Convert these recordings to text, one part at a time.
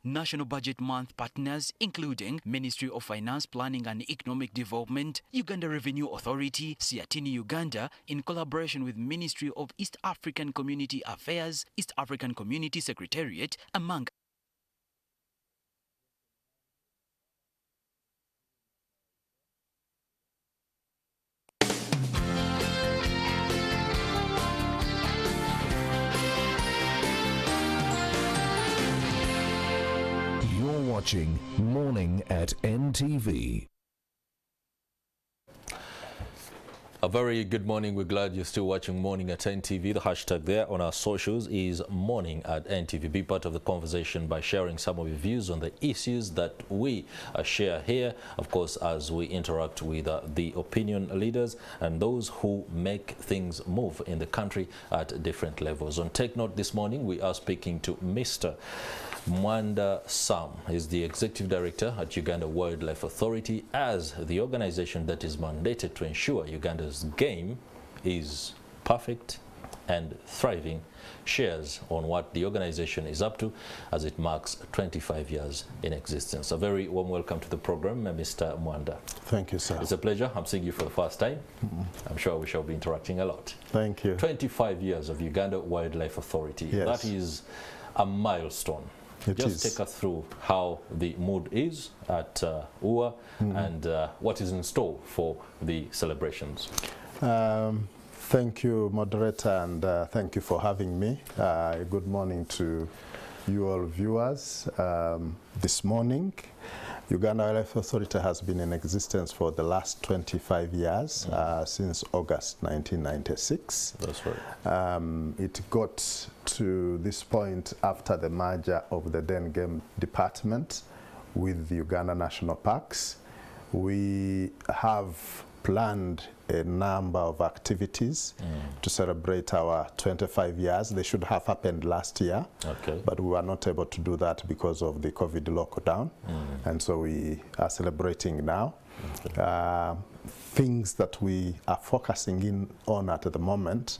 National Budget Month partners including Ministry of Finance, Planning and Economic Development, Uganda Revenue Authority, Siatini Uganda, in collaboration with Ministry of East African Community Affairs, East African Community Secretariat, among watching Morning at NTV. A very good morning. We're glad you're still watching Morning at NTV. The hashtag there on our socials is Morning at NTV. Be part of the conversation by sharing some of your views on the issues that we share here, of course, as we interact with the opinion leaders and those who make things move in the country at different levels. On Take Note this morning, we are speaking to Mr. Mwandha Sam is the Executive Director at Uganda Wildlife Authority, as the organization that is mandated to ensure Uganda's game is perfect and thriving, shares on what the organization is up to as it marks 25 years in existence. A very warm welcome to the program, Mr. Mwandha. Thank you, sir. It's a pleasure. I'm seeing you for the first time. I'm sure we shall be interacting a lot. Thank you. 25 years of Uganda Wildlife Authority. Yes. That is a milestone. Just take us through how the mood is at UWA and what is in store for the celebrations. Thank you, moderator, and thank you for having me. Good morning to you all viewers. This morning, Uganda Wildlife Authority has been in existence for the last 25 years, since August 1996. That's right. It got to this point after the merger of the then Game Department with the Uganda National Parks. We have planned a number of activities to celebrate our 25 years. They should have happened last year, but we were not able to do that because of the COVID lockdown, and so we are celebrating now. Things that we are focusing in on at the moment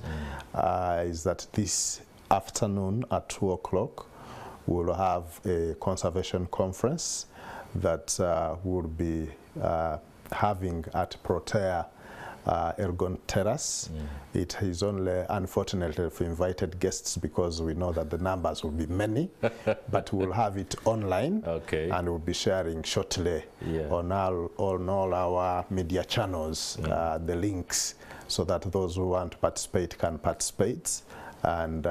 is that this afternoon at 2 o'clock we'll have a conservation conference that we'll be having at Protea Elgon Terrace. It is only unfortunately for invited guests because we know that the numbers will be many, but we'll have it online and we'll be sharing shortly on all our media channels the links, so that those who want to participate can participate and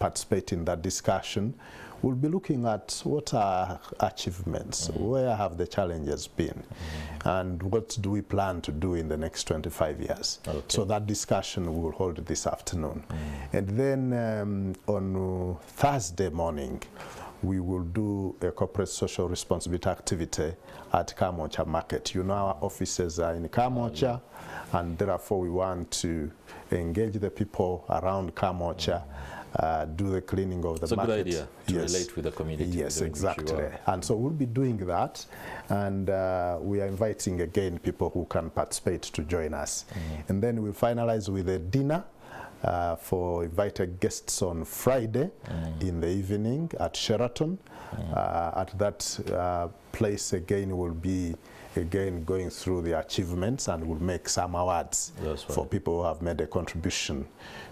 participate in that discussion. We'll be looking at what are achievements, where have the challenges been, and what do we plan to do in the next 25 years. So that discussion we will hold this afternoon. And then on Thursday morning, we will do a corporate social responsibility activity at Kamocha Market. You know, our offices are in Kamocha, and therefore we want to engage the people around Kamocha, do the cleaning of the market. It's a good idea to relate with the community. Yes, exactly. And so we'll be doing that, and we are inviting again people who can participate to join us. And then we'll finalize with a dinner for invited guests on Friday in the evening at Sheraton. At that place again we'll be going through the achievements, and we'll make some awards for people who have made a contribution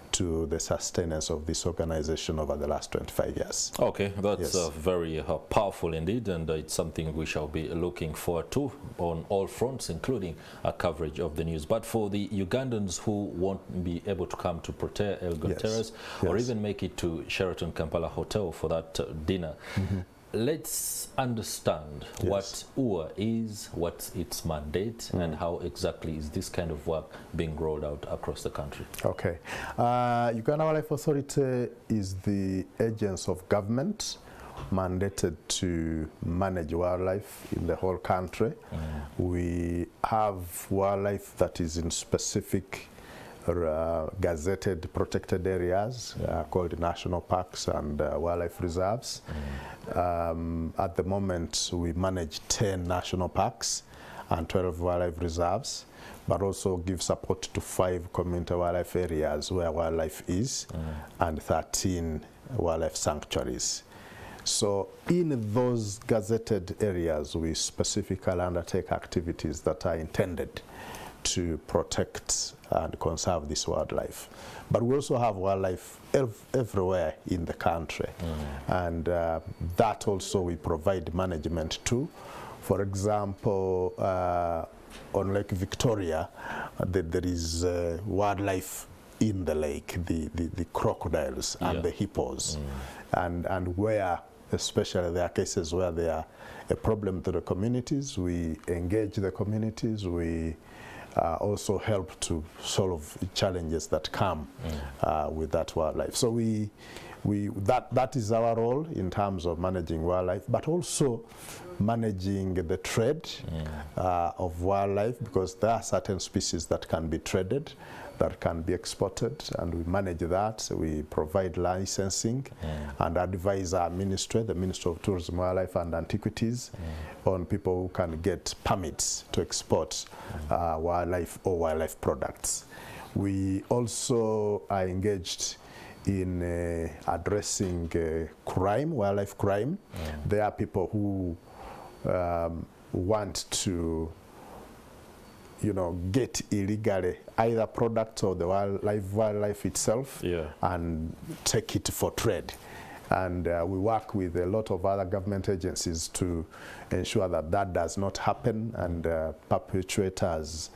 to the sustenance of this organization over the last 25 years. Okay, that's very powerful indeed, and it's something we shall be looking forward to on all fronts, including a coverage of the news. But for the Ugandans who won't be able to come to Protea Elgon Terrace or even make it to Sheraton Kampala Hotel for that dinner, let's understand what UWA is, what's its mandate, and how exactly is this kind of work being rolled out across the country. Okay. Uganda Wildlife Authority is the agency of government mandated to manage wildlife in the whole country. We have wildlife that is in specific gazetted protected areas called national parks and wildlife reserves. At the moment we manage 10 national parks and 12 wildlife reserves, but also give support to 5 community wildlife areas where wildlife is and 13 wildlife sanctuaries. So in those gazetted areas, we specifically undertake activities that are intended to protect and conserve this wildlife. But we also have wildlife everywhere in the country. And that also we provide management to. For example, on Lake Victoria, there is wildlife in the lake, the crocodiles and the hippos. And where, especially there are cases where they are a problem to the communities, we engage the communities, we also help to solve challenges that come with that wildlife. So that is our role in terms of managing wildlife, but also managing the trade of wildlife, because there are certain species that can be traded, that can be exported, and we manage that. We provide licensing and advise our ministry, the Ministry of Tourism, Wildlife and Antiquities, on people who can get permits to export wildlife or wildlife products. We also are engaged in addressing crime, wildlife crime. There are people who want to get illegally either products or the wildlife itself and take it for trade. And we work with a lot of other government agencies to ensure that that does not happen, and perpetrators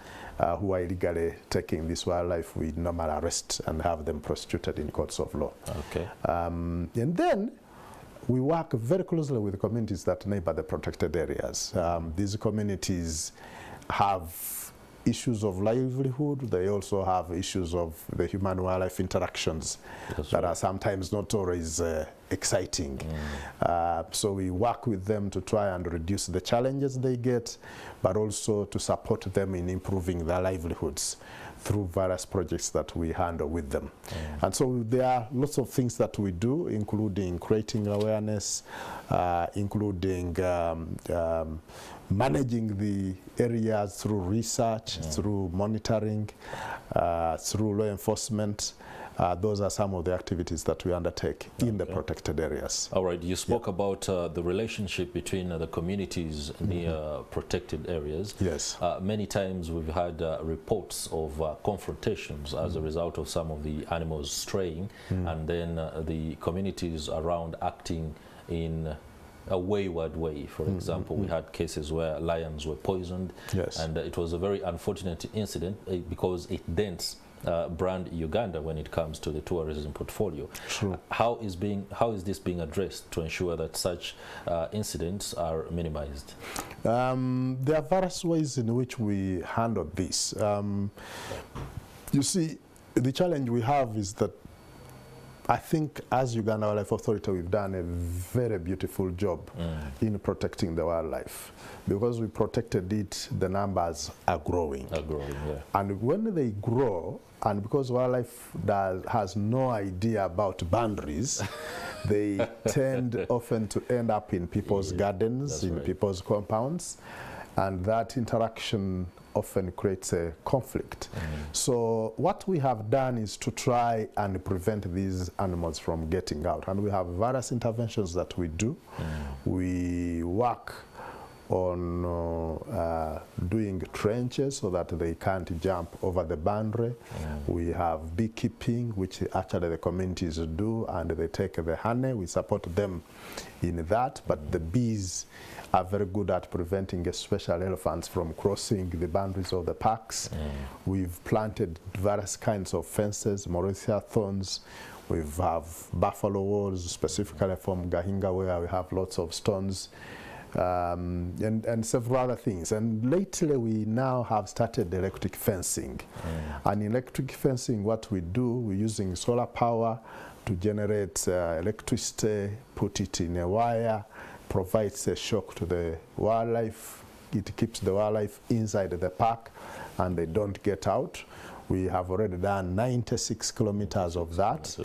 who are illegally taking this wildlife, we normally arrest and have them prosecuted in courts of law. Okay. And then we work very closely with communities that neighbor the protected areas. These communities have issues of livelihood. They also have issues of the human-wildlife interactions that are sometimes not always exciting. So we work with them to try and reduce the challenges they get, but also to support them in improving their livelihoods through various projects that we handle with them. And so there are lots of things that we do, including creating awareness, including managing the areas through research, through monitoring, through law enforcement. Those are some of the activities that we undertake in the protected areas. All right, you spoke about the relationship between the communities near protected areas. Yes. Many times we've had reports of confrontations as a result of some of the animals straying, and then the communities around acting in a wayward way. For example, we had cases where lions were poisoned, and it was a very unfortunate incident because it dents brand Uganda when it comes to the tourism portfolio. True. How is this being addressed to ensure that such incidents are minimized? There are various ways in which we handle this. You see, the challenge we have is that I think as Uganda Wildlife Authority, we've done a very beautiful job in protecting the wildlife. Because we protected it, the numbers are growing. And when they grow, and because wildlife has no idea about boundaries, they tend often to end up in people's gardens, in people's compounds, and that interaction often creates a conflict. So what we have done is to try and prevent these animals from getting out, and we have various interventions that we do. We work on doing trenches so that they can't jump over the boundary. We have beekeeping, which actually the communities do, and they take the honey. We support them in that, but the bees are very good at preventing especially elephants from crossing the boundaries of the parks. We've planted various kinds of fences, Mauritius thorns. We have buffalo walls, specifically from Gahinga, where we have lots of stones, and several other things. And lately we now have started electric fencing. And in electric fencing, what we do, we're using solar power to generate electricity, put it in a wire, provides a shock to the wildlife. It keeps the wildlife inside the park and they don't get out. We have already done 96 kilometers of that,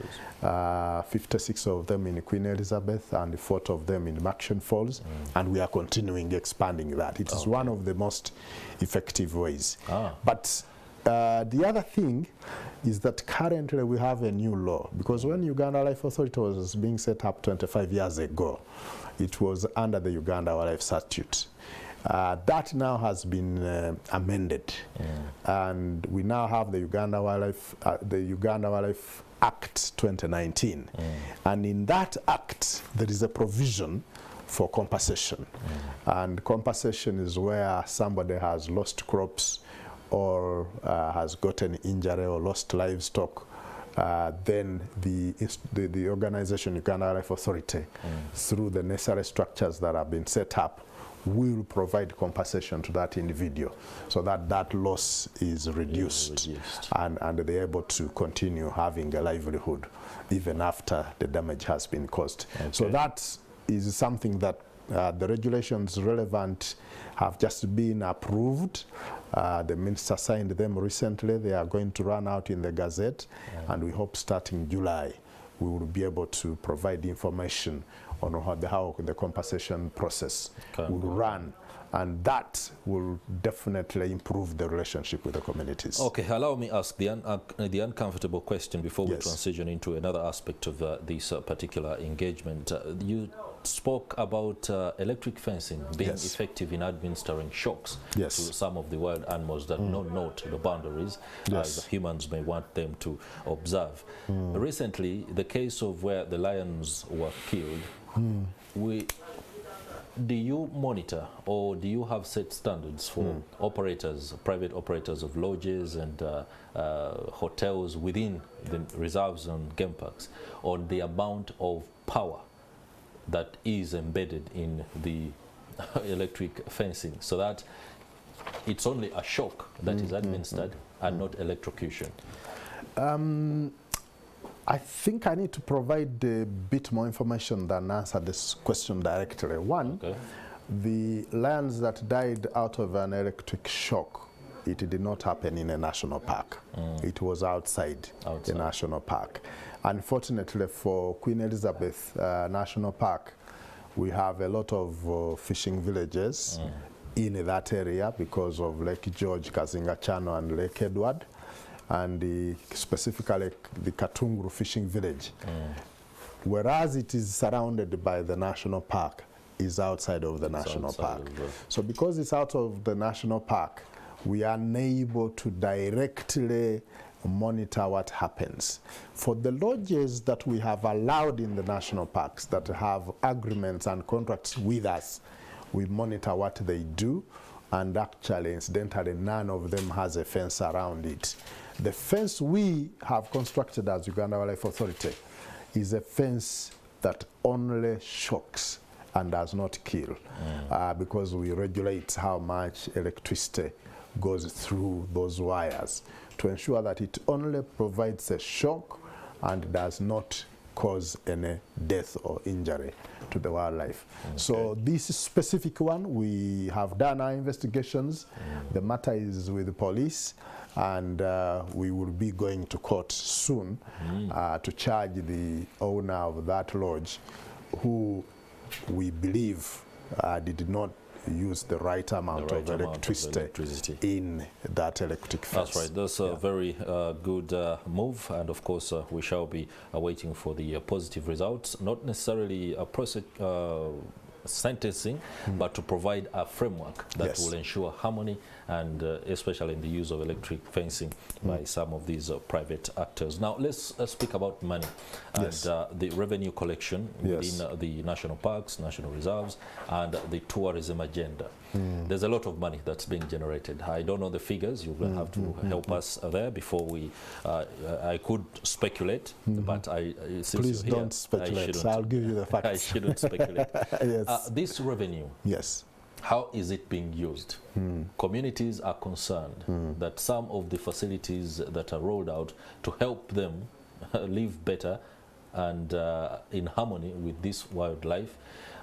56 of them in Queen Elizabeth and 40 of them in Maction Falls, and we are continuing expanding that. It is one of the most effective ways. But The other thing is that currently we have a new law, because when Uganda Wildlife Authority was being set up 25 years ago, it was under the Uganda Wildlife Statute. That now has been amended, and we now have the Uganda Wildlife Act 2019, and in that act there is a provision for compensation, and compensation is where somebody has lost crops or has gotten injury or lost livestock. Then the organization Uganda Wildlife Authority, through the necessary structures that have been set up, will provide compensation to that individual so that that loss is reduced, and they're able to continue having a livelihood even after the damage has been caused. Okay. So that is something that the regulations relevant have just been approved. The minister signed them recently. They are going to run out in the Gazette, and we hope starting July we will be able to provide information on how the compensation process will run, and that will definitely improve the relationship with the communities. Okay, allow me ask the uncomfortable question before we transition into another aspect of this particular engagement. You spoke about electric fencing being effective in administering shocks to some of the wild animals that don't know the boundaries as humans may want them to observe. Recently, the case of where the lions were killed, do you monitor or do you have set standards for operators, private operators of lodges and hotels within the reserves and game parks on the amount of power that is embedded in the electric fencing, so that it's only a shock that is administered and not electrocution? I think I need to provide a bit more information than answer this question directly. One, the lions that died out of an electric shock, it did not happen in a national park. It was outside the national park. Unfortunately for Queen Elizabeth National Park, we have a lot of fishing villages in that area because of Lake George, Kazinga Channel and Lake Edward, and specifically the Katunguru fishing village. Whereas it is surrounded by the national park, is outside of the national park. So because it's out of the national park, we are unable to directly monitor what happens. For the lodges that we have allowed in the national parks that have agreements and contracts with us, we monitor what they do, and actually, incidentally, none of them has a fence around it. The fence we have constructed as Uganda Wildlife Authority is a fence that only shocks and does not kill, because we regulate how much electricity goes through those wires to ensure that it only provides a shock and does not cause any death or injury to the wildlife. So this specific one, we have done our investigations. The matter is with the police, and we will be going to court soon to charge the owner of that lodge, who we believe did not use the right amount of electricity in that electric fence. That's right. That's a very good move, and of course we shall be waiting for the positive results, not necessarily a sentencing, but to provide a framework that will ensure harmony, and especially in the use of electric fencing by some of these private actors. Now let's speak about money and the revenue collection within the national parks, national reserves, and the tourism agenda. There's a lot of money that's being generated. I don't know the figures. You will have to help us there before we. I could speculate, but please don't speculate. So I'll give you the facts. I shouldn't speculate. This revenue. How is it being used? Communities are concerned that some of the facilities that are rolled out to help them live better and in harmony with this wildlife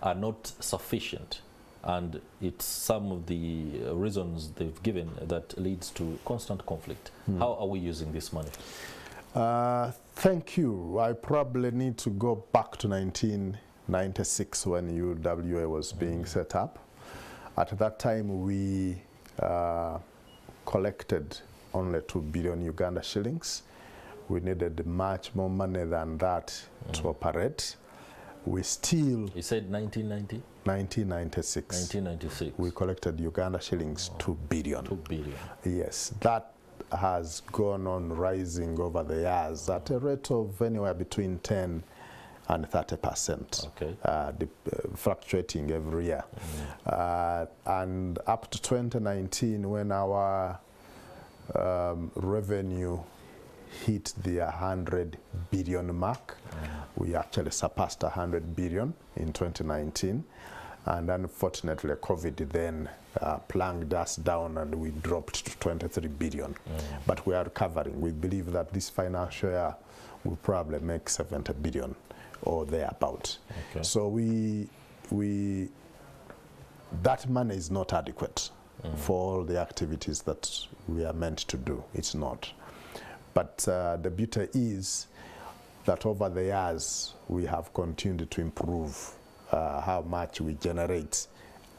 are not sufficient. And it's some of the reasons they've given that leads to constant conflict. How are we using this money? Thank you. I probably need to go back to 1996 when UWA was being set up. At that time, we collected only 2 billion Uganda shillings. We needed much more money than that to operate. We still... You said 1990? 1996. 1996. We collected Uganda shillings 2 billion. 2 billion. Yes, that has gone on rising over the years at a rate of anywhere between 10 and 30%, okay. Fluctuating every year. And up to 2019, when our revenue hit the 100 billion mark, we actually surpassed 100 billion in 2019. And unfortunately, COVID then plunged us down and we dropped to 23 billion. But we are recovering. We believe that this financial year will probably make 70 billion or thereabout. Okay. So that money is not adequate for all the activities that we are meant to do. It's not. But the beauty is that over the years, we have continued to improve how much we generate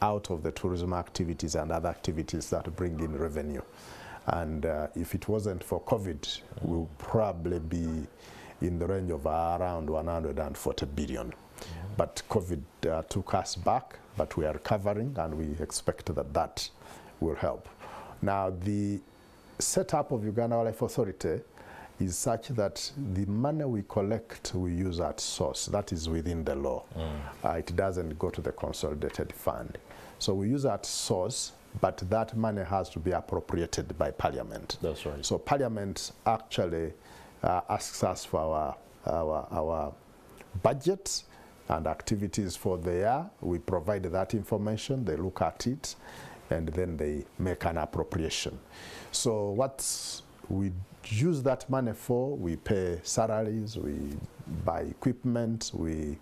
out of the tourism activities and other activities that bring in revenue. And if it wasn't for COVID, we would probably be in the range of around 140 billion. But COVID took us back, but we are recovering, and we expect that that will help. Now, the setup of Uganda Wildlife Authority is such that the money we collect we use at source. That is within the law. It doesn't go to the consolidated fund. So we use at source, but that money has to be appropriated by Parliament. That's right. So Parliament actually asks us for our budget and activities for the year. We provide that information, they look at it, and then they make an appropriation. So what we use that money for, we pay salaries, we buy equipment, we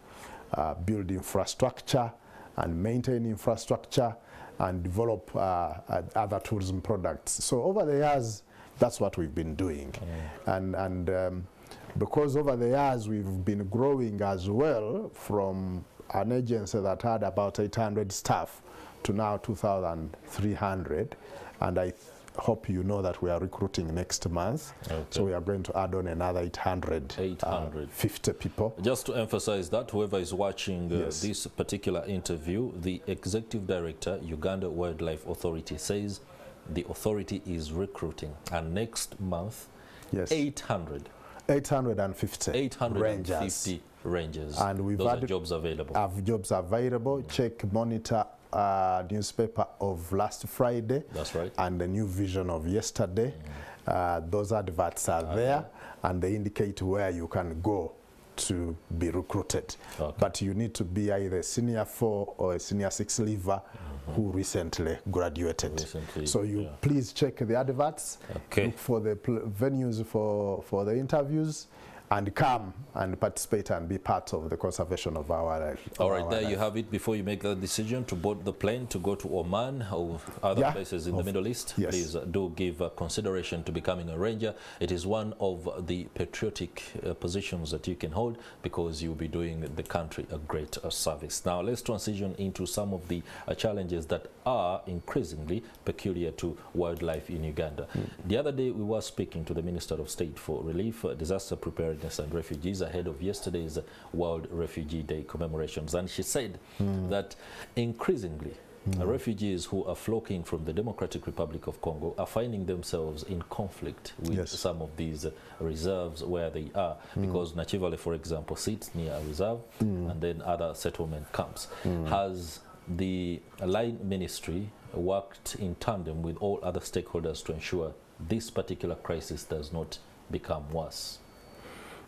build infrastructure and maintain infrastructure and develop other tourism products. So over the years, that's what we've been doing. And because over the years we've been growing as well from an agency that had about 800 staff to now 2,300, and I hope you know that we are recruiting next month. Okay. So we are going to add on another 850 people. Just to emphasize that, whoever is watching this particular interview, the Executive Director, Uganda Wildlife Authority, says the authority is recruiting. And next month, 850 rangers. And we've had jobs available. Have jobs available. Check Monitor newspaper of last Friday. That's right. And the New Vision of yesterday. Those adverts are there, and they indicate where you can go to be recruited. Okay. But you need to be either a senior 4 or a senior 6 leaver who recently graduated. So you please check the adverts, look for the venues for the interviews, and come and participate and be part of the conservation of our life. All right, there you have it. Before you make that decision to board the plane to go to Oman or other places in the Middle East, please do give consideration to becoming a ranger. It is one of the patriotic positions that you can hold, because you'll be doing the country a great service. Now, let's transition into some of the challenges that are increasingly peculiar to wildlife in Uganda. The other day, we were speaking to the Minister of State for Relief, Disaster Preparedness and Refugees ahead of yesterday's World Refugee Day commemorations, and she said that increasingly refugees who are flocking from the Democratic Republic of Congo are finding themselves in conflict with some of these reserves where they are, because Nachivale, for example, sits near a reserve, and then other settlement camps. Has the Line Ministry worked in tandem with all other stakeholders to ensure this particular crisis does not become worse?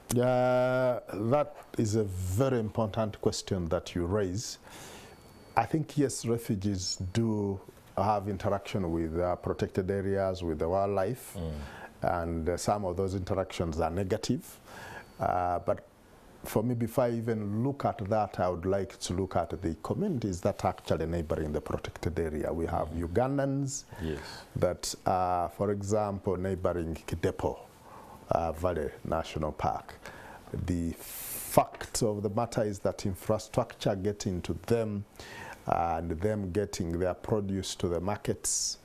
That is a very important question that you raise. I think, yes, refugees do have interaction with protected areas, with the wildlife, and some of those interactions are negative. But for me, before I even look at that, I would like to look at the communities that are actually neighboring the protected area. We have Ugandans that are, for example, neighboring Kidepo Valley National Park. The fact of the matter is that infrastructure getting to them and them getting their produce to the markets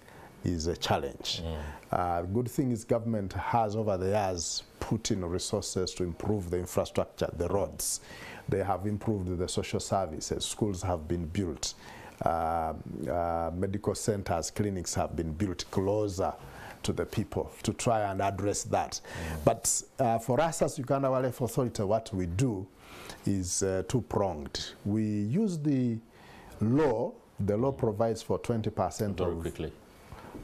is a challenge. Good thing is government has over the years put in resources to improve the infrastructure, the roads. They have improved the social services, schools have been built, medical centers, clinics have been built closer to the people to try and address that. But for us as Uganda Wildlife Authority, what we do is two-pronged. We use the law provides for 20% Very quickly.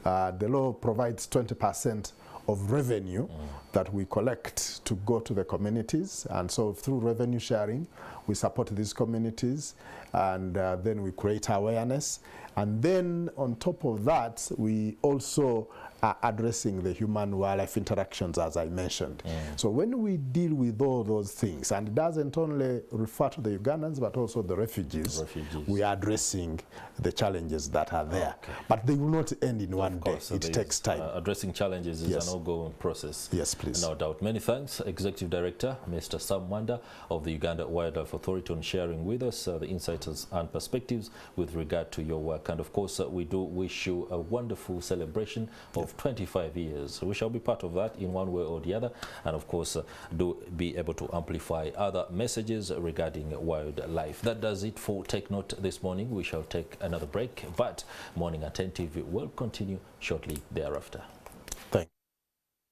The law provides 20% of revenue that we collect to go to the communities, and so through revenue sharing we support these communities, and then we create awareness, and then on top of that we also are addressing the human-wildlife interactions, as I mentioned. So when we deal with all those things, and it doesn't only refer to the Ugandans but also the refugees, we are addressing the challenges that are there. But they will not end in one day. It takes time. Addressing challenges is an ongoing process. Yes, please. No doubt. Many thanks, Executive Director, Mr. Sam Mwandha of the Uganda Wildlife Authority, on sharing with us the insights and perspectives with regard to your work. And of course, we do wish you a wonderful celebration of 25 years. We shall be part of that in one way or the other, and of course do be able to amplify other messages regarding wildlife. That does it for Take Note this morning. We shall take another break, but Morning at NTV will continue shortly thereafter. Thank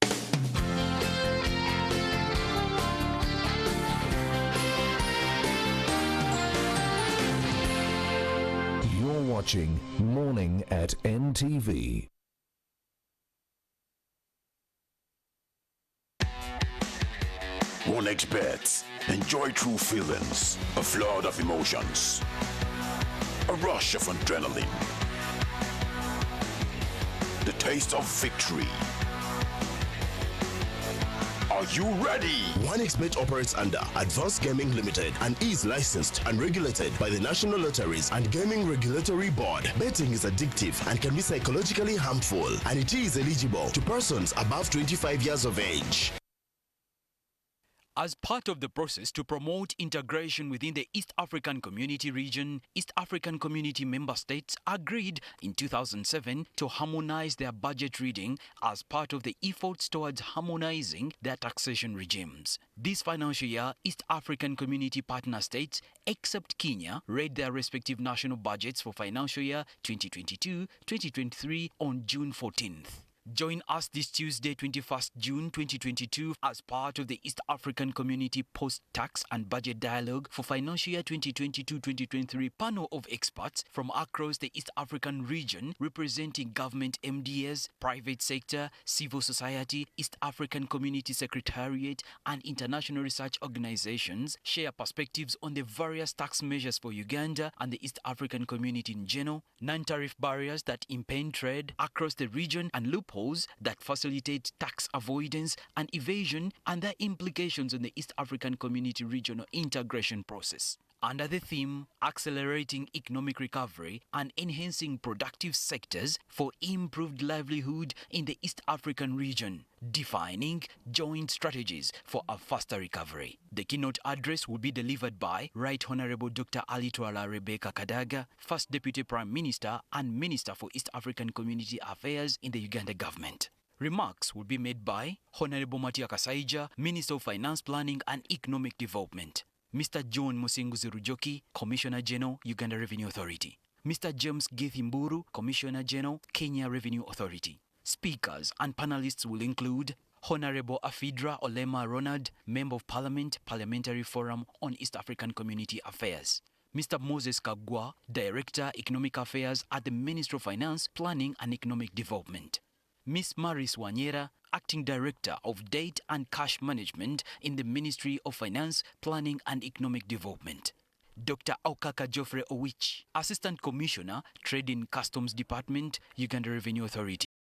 you. You're watching Morning at NTV. One experts enjoy true feelings, a flood of emotions, a rush of adrenaline, the taste of victory. Are you ready? OneXBet operates under Advanced Gaming Limited and is licensed and regulated by the National Lotteries and Gaming Regulatory Board. Betting is addictive and can be psychologically harmful, and it is eligible to persons above 25 years of age. As part of the process to promote integration within the East African Community region, East African Community member states agreed in 2007 to harmonize their budget reading as part of the efforts towards harmonizing their taxation regimes. This financial year, East African Community partner states, except Kenya, read their respective national budgets for financial year 2022-2023 on June 14th. Join us this Tuesday, 21st June 2022, as part of the East African Community Post-Tax and Budget Dialogue for financial year 2022-2023 panel of experts from across the East African region representing government MDS, private sector, civil society, East African Community Secretariat, and international research organizations share perspectives on the various tax measures for Uganda and the East African community in general, non-tariff barriers that impede trade across the region, and loopholes that facilitate tax avoidance and evasion, and their implications on the East African Community regional integration process. Under the theme, Accelerating Economic Recovery and Enhancing Productive Sectors for Improved Livelihood in the East African Region, Defining Joint Strategies for a Faster Recovery. The keynote address will be delivered by Right Honorable Dr. Ali Twala Rebecca Kadaga, First Deputy Prime Minister and Minister for East African Community Affairs in the Uganda government. Remarks will be made by Honorable Matia Kasaija, Minister of Finance Planning and Economic Development. Mr. John Musinguzi Rujoki, Commissioner General, Uganda Revenue Authority. Mr. James Githimburu, Commissioner General, Kenya Revenue Authority. Speakers and panelists will include Honorable Afidra Olema Ronald, Member of Parliament, Parliamentary Forum on East African Community Affairs. Mr. Moses Kagwa, Director, Economic Affairs at the Ministry of Finance, Planning and Economic Development. Ms. Maris Wanyera, Acting Director of Debt and Cash Management in the Ministry of Finance, Planning and Economic Development. Dr. Aukaka Geoffrey Owich, Assistant Commissioner, Trade and Customs Department, Uganda Revenue Authority.